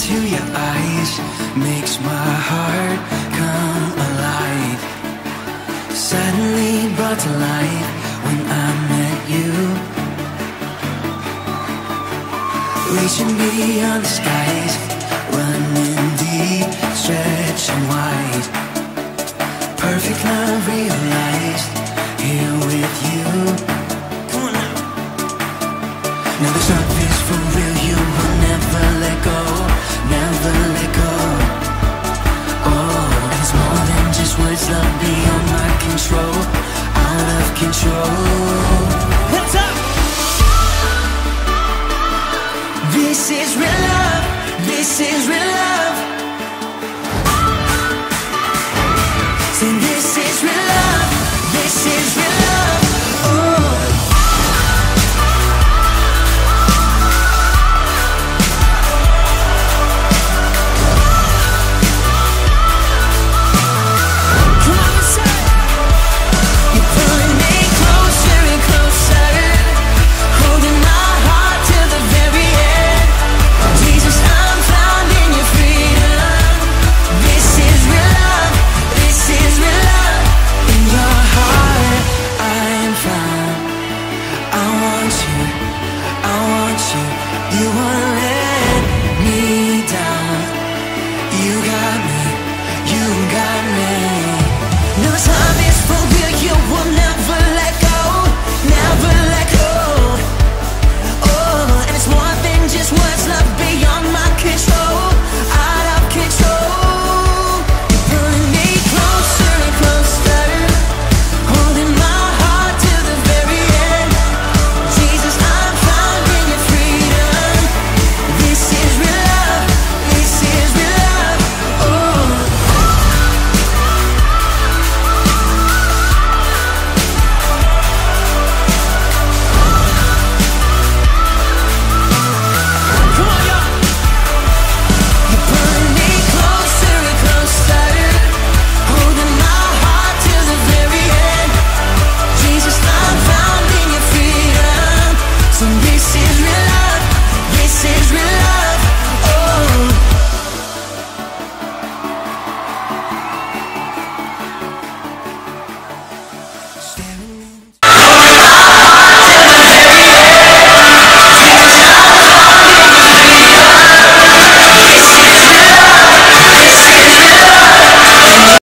into your eyes makes my heart come alive. Suddenly brought to life when I met you. Reaching beyond the skies, running deep, stretching wide. Perfect love realized here with you. Come on now. Now this love is for real, you will never let go, never let go. Oh, it's more than just words, love beyond my control, out of control. What's up? This is real love, this is real love.